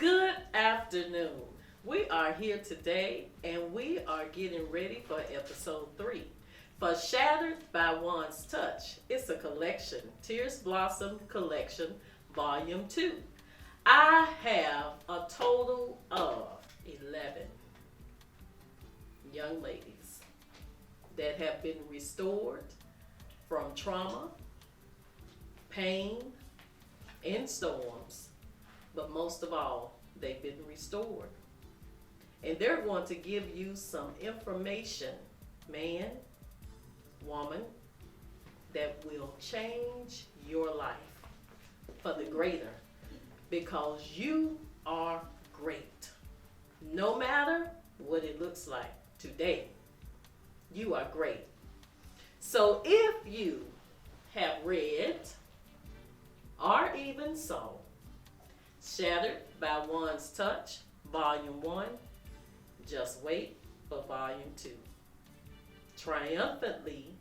Good afternoon. We are here today and we are getting ready for episode 3. For Shattered by One's Touch, it's a collection, Tears Blossom Collection, Volume 2. I have a total of 11 young ladies that have been restored from trauma, pain, and storms, but most of all, they've been restored. And they're going to give you some information, man, woman, that will change your life for the greater, because you are great. No matter what it looks like today, you are great. So if you have read, or even saw, Shattered by One's Touch, Volume 1, just wait for Volume 2. Triumphantly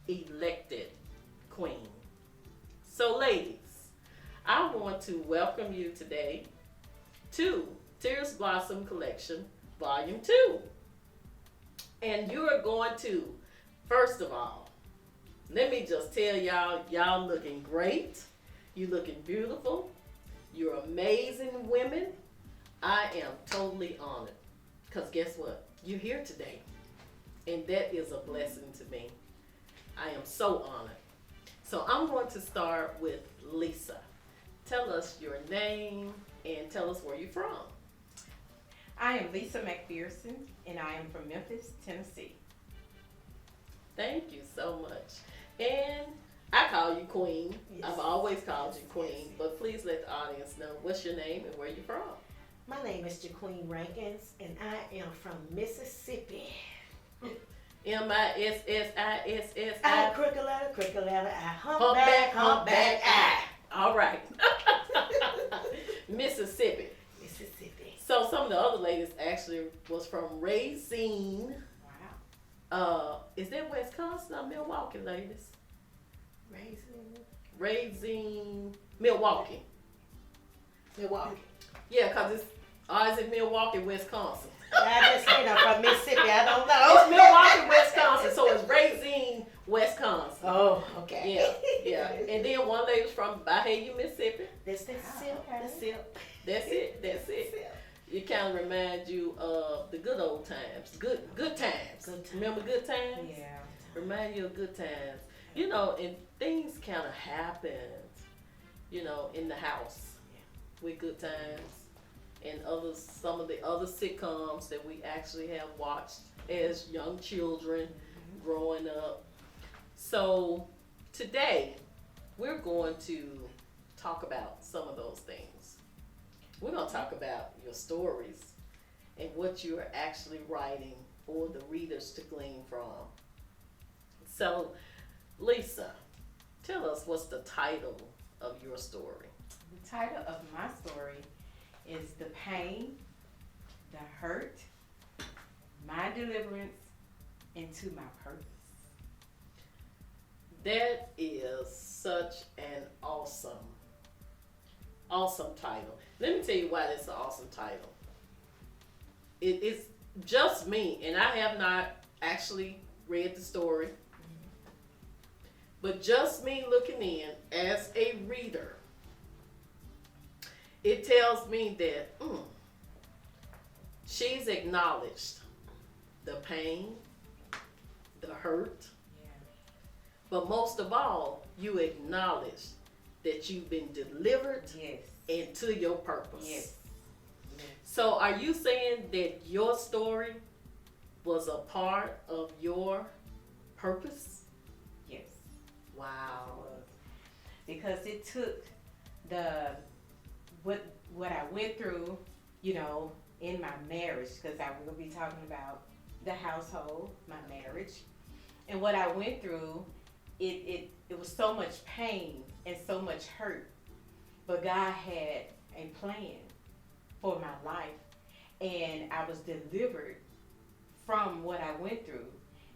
elected Queen. So ladies, I want to welcome you today to Tears Blossom Collection, Volume 2. And you are going to, first of all, let me just tell y'all looking great. You looking beautiful. You're amazing women. I am totally honored. Because guess what? You're here today. And that is a blessing to me. I am so honored. So I'm going to start with Lisa. Tell us your name and tell us where you're from. I am Lisa McPherson, and I am from Memphis, Tennessee. Thank you so much. And I call you Queen. Yes. I've always called you Queen, but please let the audience know what's your name and where you're from. My name is Jaqueen Rankins, and I am from Mississippi. Mississippi. I crickle letter, I humpback, I. All right. Mississippi. So some of the other ladies actually was from Racine. Wow. Is that Wisconsin or Milwaukee, ladies? Racine, Milwaukee. Yeah, because it's, is it Milwaukee, Wisconsin? I just said I'm from Mississippi. I don't know. It's Milwaukee, Wisconsin, so it's Racine, Wisconsin. Oh, okay. Yeah. And then one lady's from Bahia, Mississippi. That's the sip. That's it. It kind of reminds you of the good old times. Good times. Remember good times? Yeah. Remind you of good times. You know, and things kind of happened, you know, in the house with good times and some of the other sitcoms that we actually have watched as young children growing up. So today we're going to talk about some of those things. We're going to talk about your stories and what you're actually writing for the readers to glean from. So Lisa, tell us what's the title of your story. The title of my story is The Pain, the Hurt, My Deliverance into My Purpose. That is such an awesome title. Let me tell you why that's an awesome title. It's just me, and I have not actually read the story. But just me looking in as a reader, it tells me that she's acknowledged the pain, the hurt, but most of all, you acknowledge that you've been delivered into your purpose. Yes. So are you saying that your story was a part of your purpose? Yes. Wow. Because it took what I went through, you know, in my marriage, because I will be talking about the household, my marriage, and what I went through. It was so much pain and so much hurt, but God had a plan for my life, and I was delivered from what I went through.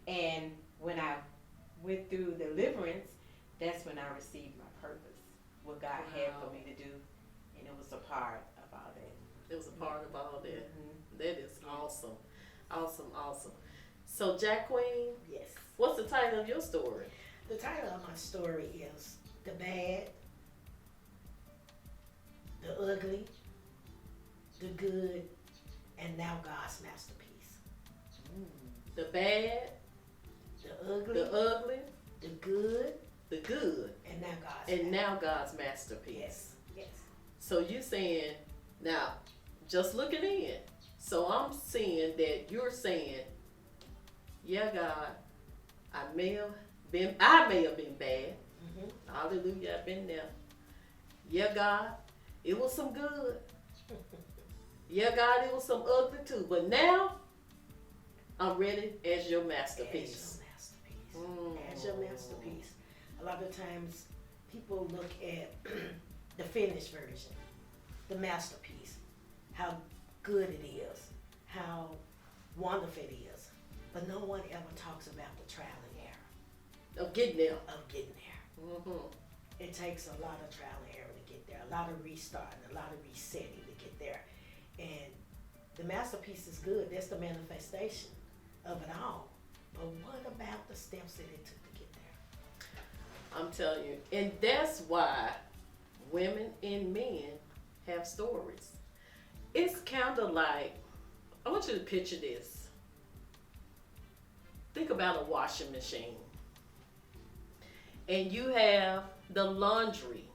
And when I went through deliverance, that's when I received my purpose, what God had for me to do, and it was a part of all that. It was a part of all that. Mhm. That is awesome. Awesome, awesome. So, Jack Queen, Yes. what's the title of your story? The title of my story is The Bad, The Ugly, The Good, and Now God's Masterpiece. The bad, The ugly, the ugly, the good, the good, and now God's and now God's masterpiece. Yes, yes. So you saying, now, just looking in. So I'm seeing that you're saying, yeah, God, I may have been bad. Mm-hmm. Hallelujah, I've been there. Yeah, God, it was some good. Yeah, God, it was some ugly too. But now, I'm ready as your masterpiece. As your masterpiece. As your masterpiece. A lot of times people look at the finished version, the masterpiece, how good it is, how wonderful it is. But no one ever talks about the trial and error Of getting there. of getting there. Mm-hmm. It takes a lot of trial and error to get there, a lot of restarting, a lot of resetting to get there. And the masterpiece is good. That's the manifestation of it all. But what about the steps that it took to get there? I'm telling you. And that's why women and men have stories. It's kind of like, I want you to picture this. Think about a washing machine. And you have the laundry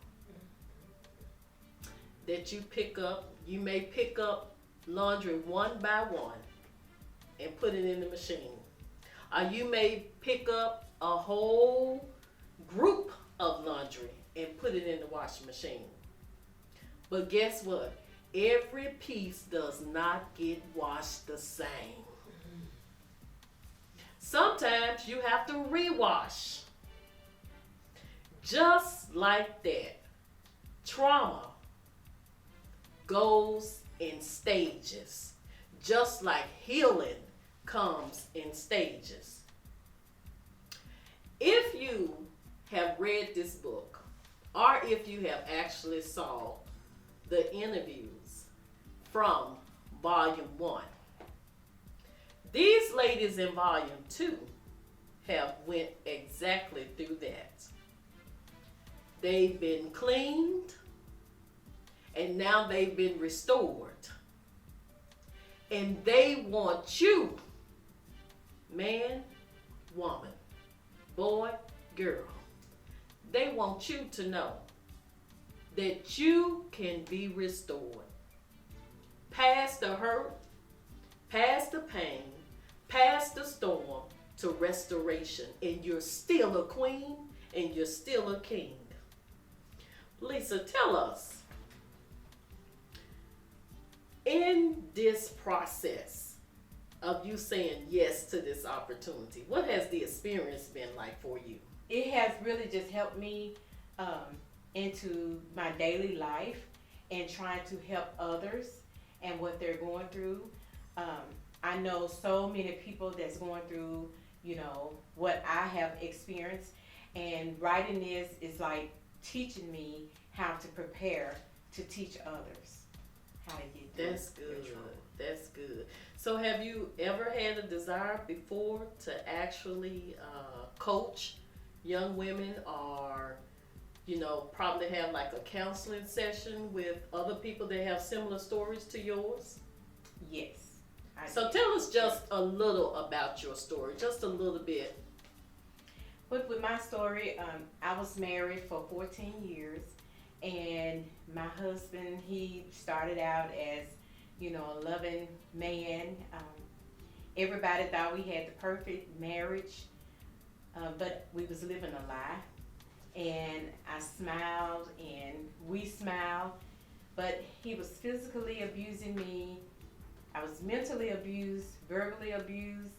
that you pick up. You may pick up laundry one by one and put it in the machine. Or you may pick up a whole group of laundry and put it in the washing machine. But guess what? Every piece does not get washed the same. Sometimes you have to rewash. Just like that, trauma goes in stages. Just like healing comes in stages. If you have read this book, or if you have actually saw the interviews from volume 1, these ladies in volume 2 have went exactly through that. They've been cleaned, and now they've been restored. And they want you, man, woman, boy, girl, they want you to know that you can be restored. Past the hurt, past the pain, past the storm, to restoration. And you're still a queen, and you're still a king. Lisa, tell us, in this process of you saying yes to this opportunity, what has the experience been like for you? It has really just helped me into my daily life and trying to help others and what they're going through. I know so many people that's going through, you know, what I have experienced, and writing this is like teaching me how to prepare to teach others how to get through That's their good. trauma. That's good. So have you ever had a desire before to actually coach young women, or, you know, probably have like a counseling session with other people that have similar stories to yours? Yes. I So did. tell us just a little about your story, just a little bit. With my story, I was married for 14 years, and my husband, he started out as, you know, a loving man. Everybody thought we had the perfect marriage, but we was living a lie. And I smiled, and we smiled, but he was physically abusing me. I was mentally abused, verbally abused,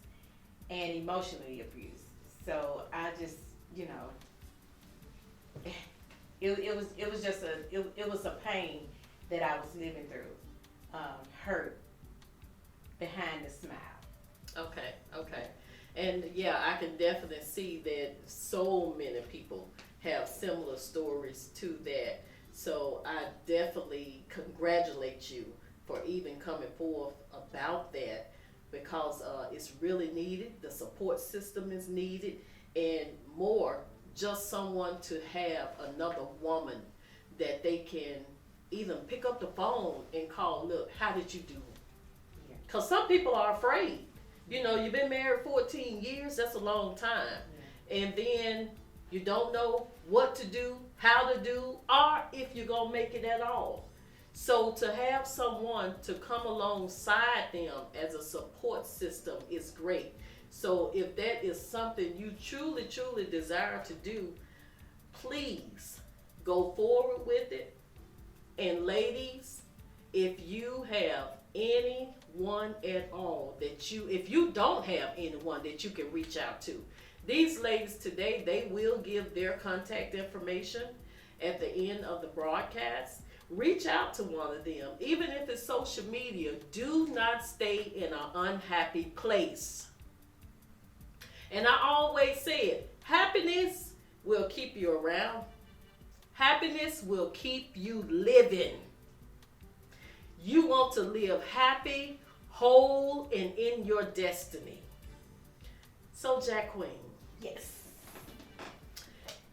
and emotionally abused. So I just, you know, it was just it was a pain that I was living through, hurt behind the smile. Okay. And yeah, I can definitely see that so many people have similar stories to that. So I definitely congratulate you for even coming forth about that, because it's really needed. The support system is needed, and more, just someone to have another woman that they can even pick up the phone and call. Look, how did you do? Yeah. Because some people are afraid. You know, you've been married 14 years, that's a long time. And then you don't know what to do, how to do, or if you're going to make it at all. So to have someone to come alongside them as a support system is great. So if that is something you truly, truly desire to do, please go forward with it. And ladies, if you have anyone at all that if you don't have anyone that you can reach out to, these ladies today, they will give their contact information at the end of the broadcast. Reach out to one of them, even if it's social media. Do not stay in an unhappy place. And I always said, happiness will keep you around. Happiness will keep you living. You want to live happy, whole, and in your destiny. So, Jacqueline. Yes.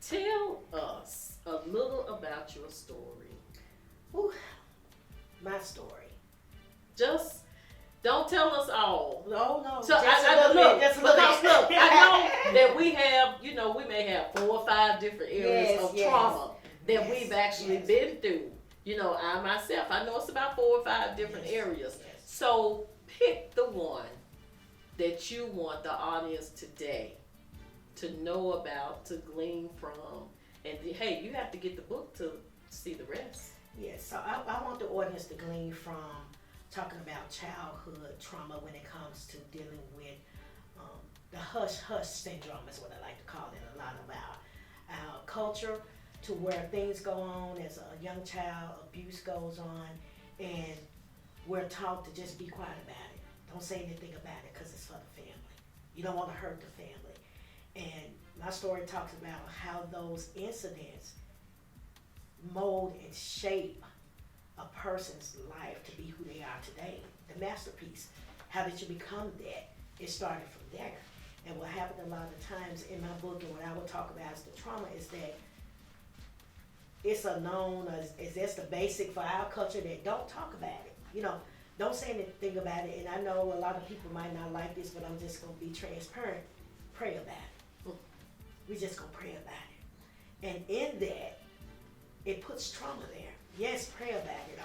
Tell us a little about your story. Ooh, my story. Just don't tell us all. No. So just a I little look, bit. Just a little because bit. look, I know that we have, we may have 4 or 5 different areas Yes, of yes. trauma that Yes, we've actually yes. been through. I myself, I know it's about 4 or 5 different Yes, areas. yes. So pick the one that you want the audience today to know about, to glean from, and hey, you have to get the book to see the rest. Yes, so I want the audience to glean from talking about childhood trauma when it comes to dealing with the hush-hush syndrome is what I like to call it. A lot of our culture, to where things go on as a young child, abuse goes on, and we're taught to just be quiet about it. Don't say anything about it because it's for the family. You don't want to hurt the family. And my story talks about how those incidents mold and shape a person's life to be who they are today. The masterpiece. How did you become that? It started from there. And what happened a lot of times in my book, and what I will talk about as the trauma, is that it's a known as that's the basic for our culture that don't talk about it. Don't say anything about it. And I know a lot of people might not like this, but I'm just gonna be transparent. Pray about it. We just gonna pray about it. And in that, it puts trauma there. Yes, pray about it.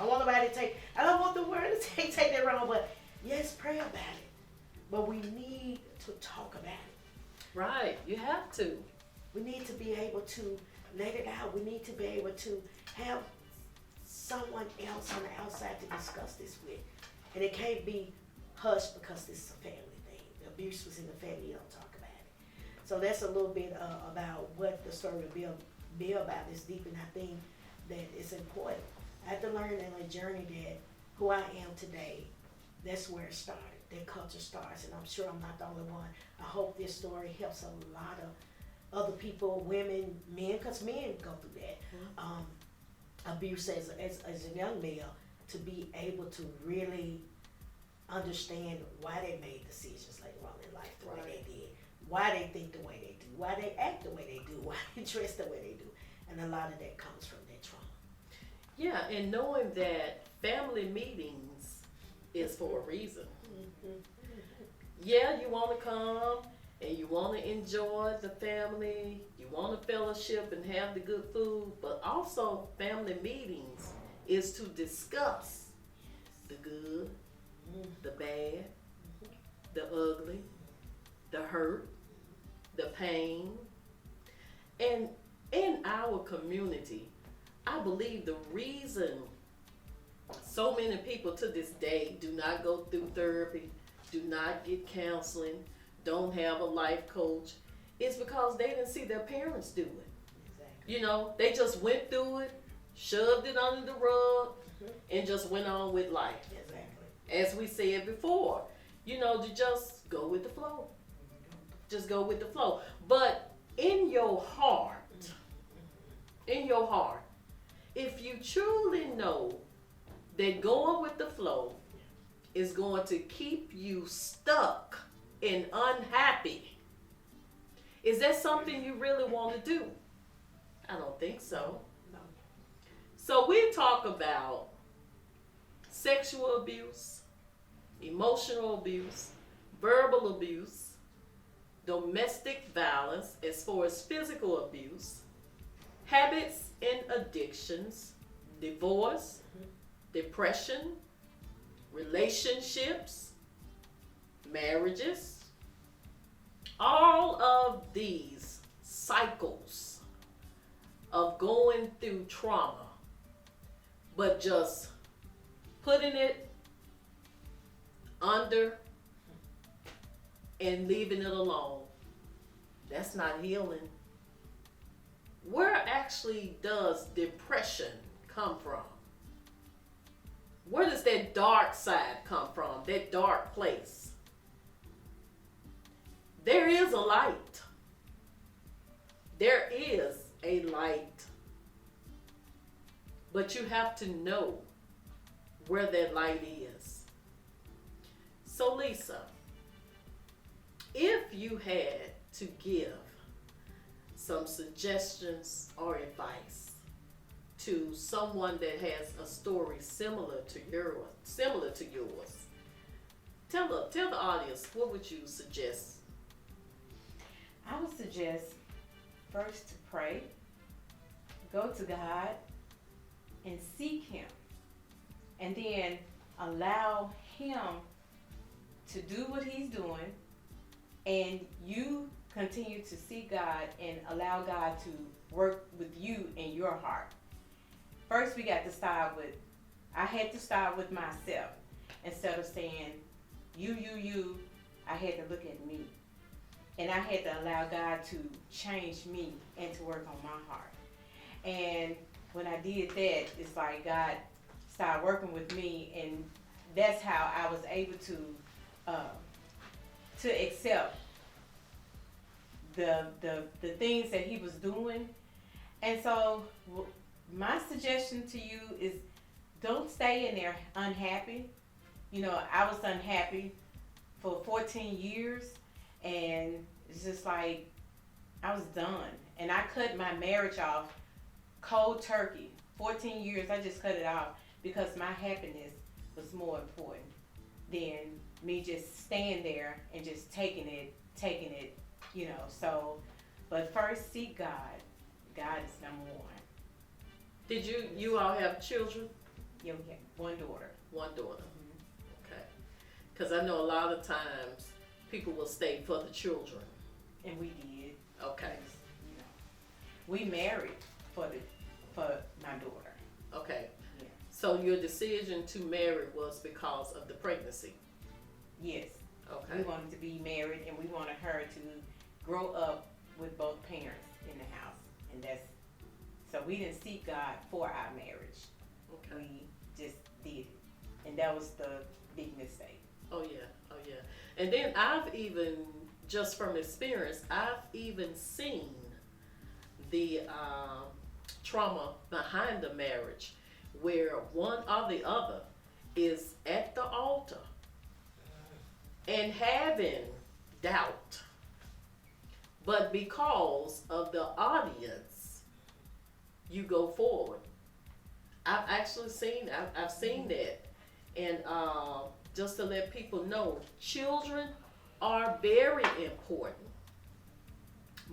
I don't want the word to take that wrong, but yes, pray about it. But we need to talk about it. Right, you have to. We need to be able to let it out. We need to be able to have someone else on the outside to discuss this with. And it can't be hushed because this is a family thing. The abuse was in the family, you don't talk about it. So that's a little bit about what the story will be about. It's deep, and I think that it's important. I had to learn in a journey that who I am today, that's where it started. That culture starts, and I'm sure I'm not the only one. I hope this story helps a lot of other people, women, men, because men go through that. Abuse as a young male, to be able to really understand why they made decisions later on in life the way they did, why they think the way they do, why they act the way they do, why they dress the way they do. And a lot of that comes from their trauma. Yeah, and knowing that family meetings is for a reason. Yeah, you want to come and you want to enjoy the family, you want to fellowship and have the good food, but also family meetings is to discuss the good, the bad, the ugly, the hurt, the pain. And in our community, I believe the reason so many people to this day do not go through therapy, do not get counseling, don't have a life coach, is because they didn't see their parents do it. Exactly. They just went through it, shoved it under the rug, and just went on with life. Exactly. As we said before, to just go with the flow. Just go with the flow. But in your heart, if you truly know that going with the flow is going to keep you stuck and unhappy. Is that something you really want to do? I don't think so. No. So we talk about sexual abuse, emotional abuse, verbal abuse, domestic violence as far as physical abuse, habits and addictions, divorce, depression, relationships, marriages. All of these cycles of going through trauma, but just putting it under and leaving it alone, that's not healing. Where actually does depression come from? Where does that dark side come from? That dark place? There is a light. There is a light. But you have to know where that light is. So Lisa, if you had to give some suggestions or advice to someone that has a story similar to yours, tell the audience, what would you suggest? I would suggest first to pray, go to God, and seek Him, and then allow Him to do what He's doing, and you continue to seek God and allow God to work with you in your heart. First, we got to start with, I had to start with myself. Instead of saying, you, I had to look at me. And I had to allow God to change me and to work on my heart. And when I did that, it's like God started working with me, and that's how I was able to accept the things that He was doing. And so my suggestion to you is, don't stay in there unhappy. You know, I was unhappy for 14 years, and it's just like I was done. And I cut my marriage off cold turkey. 14 years, I just cut it off because my happiness was more important than me just staying there and just taking it, you know. So, but first seek God. God is number one. Did you all have children? Yeah, we have one daughter. One daughter. Okay. Because I know a lot of times people will stay for the children. And we did. Okay. You know, we married for my daughter. Okay. Yeah. So your decision to marry was because of the pregnancy? Yes. Okay. We wanted to be married, and we wanted her to grow up with both parents in the house. And so we didn't seek God for our marriage. Okay. We just did it. And that was the big mistake. Oh yeah. And then I've even, just from experience, I've even seen the trauma behind the marriage, where one or the other is at the altar and having doubt, but because of the audience, you go forward. I've actually seen that, and just to let people know, children are very important,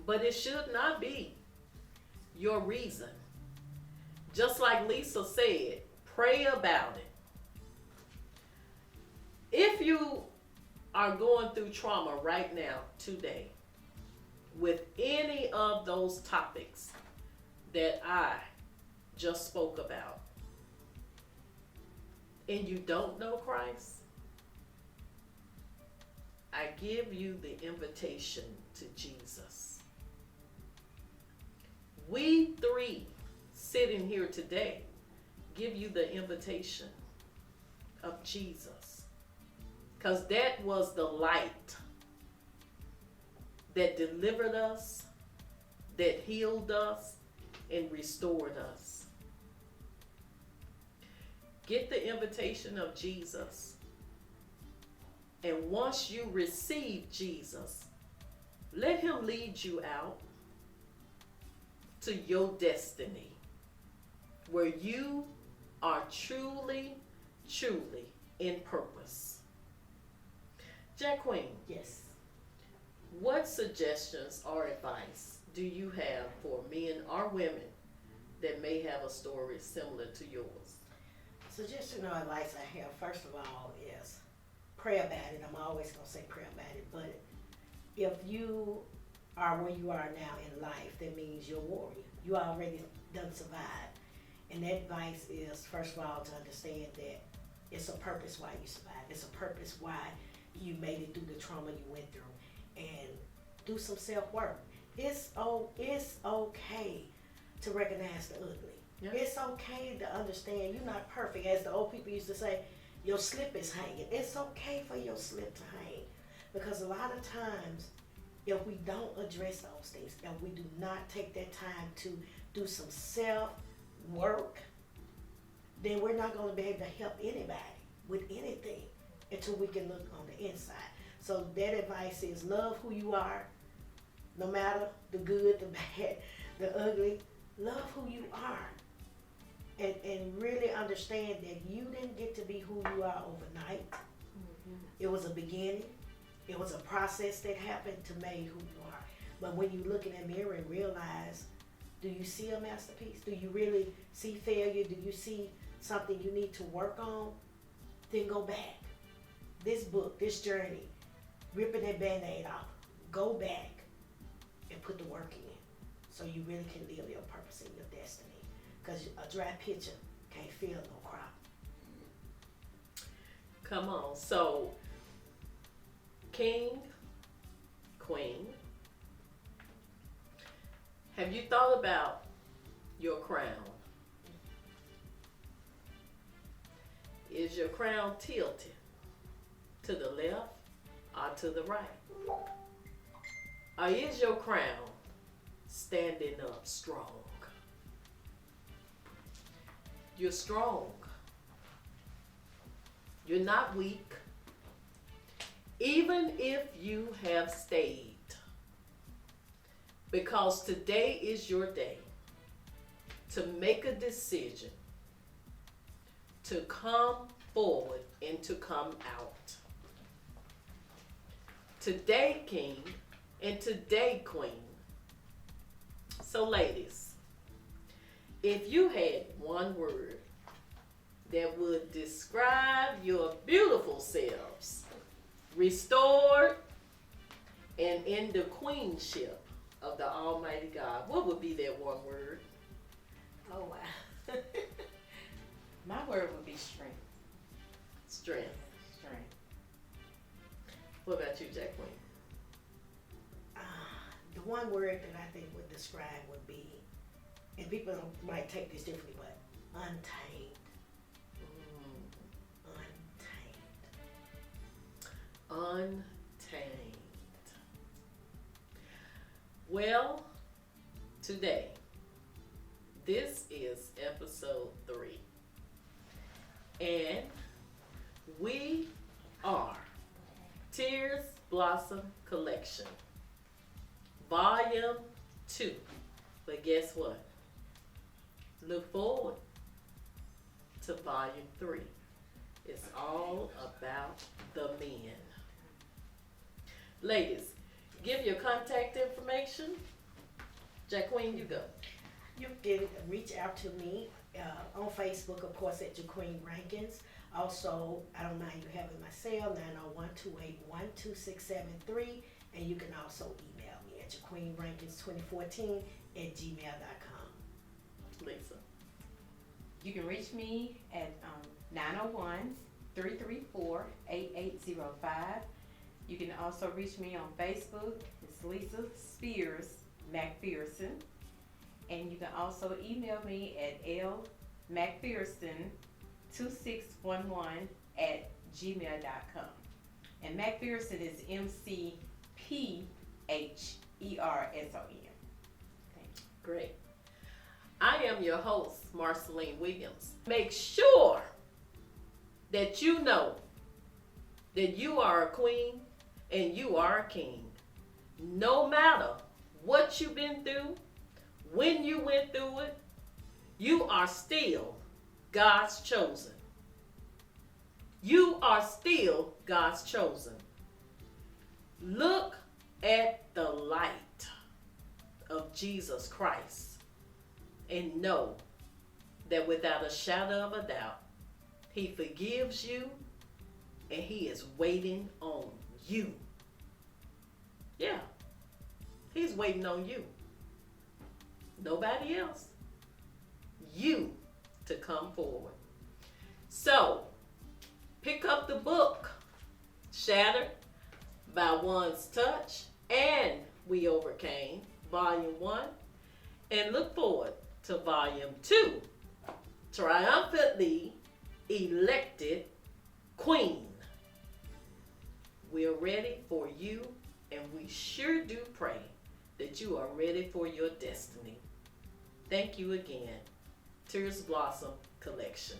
but it should not be your reason. Just like Lisa said, pray about it. If you are going through trauma right now, today, with any of those topics that I just spoke about, and you don't know Christ, I give you the invitation to Jesus. We three sitting here today give you the invitation of Jesus, because that was the light that delivered us, that healed us, and restored us. get the invitation of Jesus. And once you receive Jesus, let him lead you out to your destiny, where you are truly, truly in purpose. Jacqueline, Yes. what suggestions or advice do you have for men or women that may have a story similar to yours? Suggestion or advice I have, first of all, is pray about it. I'm always going to say pray about it. But if you are where you are now in life, that means you're a warrior. You already done survived. And that advice is, first of all, to understand that it's a purpose why you survived. It's a purpose why you made it through the trauma you went through. And do some self-work. It's okay to recognize the ugly. Yeah. It's okay to understand you're not perfect. As the old people used to say, your slip is hanging. It's okay for your slip to hang. Because a lot of times, if we don't address those things, if we do not take that time to do some self-work, then we're not going to be able to help anybody with anything until we can look on the inside. So that advice is love who you are, no matter the good, the bad, the ugly. Love who you are. And really understand that you didn't get to be who you are overnight. Mm-hmm. It was a beginning. It was a process that happened to make who you are. But when you look in that mirror and realize, do you see a masterpiece? Do you really see failure? Do you see something you need to work on? Then go back. This book, this journey, ripping that Band-Aid off, go back and put the work in so you really can live your purpose and your destiny. Because a dry pitcher can't fill no crop. Come on. So, King, Queen, have you thought about your crown? Is your crown tilted to the left or to the right? Or is your crown standing up strong? You're strong. You're not weak. Even if you have stayed. Because today is your day to make a decision to come forward and to come out. Today, King, and today, Queen. So, ladies, if you had one word that would describe your beautiful selves, restored and in the queenship of the Almighty God, what would be that one word? Oh, wow. My word would be strength. Strength. Strength. What about you, Jacqueline? The one word that I think would describe would be, and people might take this differently, but untamed. Untamed. Untamed. Well, today, this is episode 3. And we are Tears Blossom Collection, Volume 2. But guess what? Look forward to Volume 3. It's all about the men. Ladies, give your contact information. Jacqueline, you go. You can reach out to me on Facebook, of course, at Jaqueen Rankins. Also, I don't mind you having my cell, 901-281-2673. And you can also email me at JaqueenRankins2014@gmail.com. Lisa. You can reach me at 901-334-8805. You can also reach me on Facebook. It's Lisa Spears McPherson. And you can also email me at lmcpherson2611@gmail.com. And McPherson is McPherson. Thank you. Great. I am your host, Marceline Williams. Make sure that you know that you are a queen and you are a king. No matter what you've been through, when you went through it, you are still God's chosen. You are still God's chosen. Look at the light of Jesus Christ and know that without a shadow of a doubt, He forgives you and He is waiting on you. Yeah, He's waiting on you. Nobody else. You to come forward. So, pick up the book, Shattered by One's Touch and We Overcame, Volume 1, and look forward to Volume 2, Triumphantly Elected Queen. We're ready for you, and we sure do pray that you are ready for your destiny. Thank you again. Tears Blossom Collection.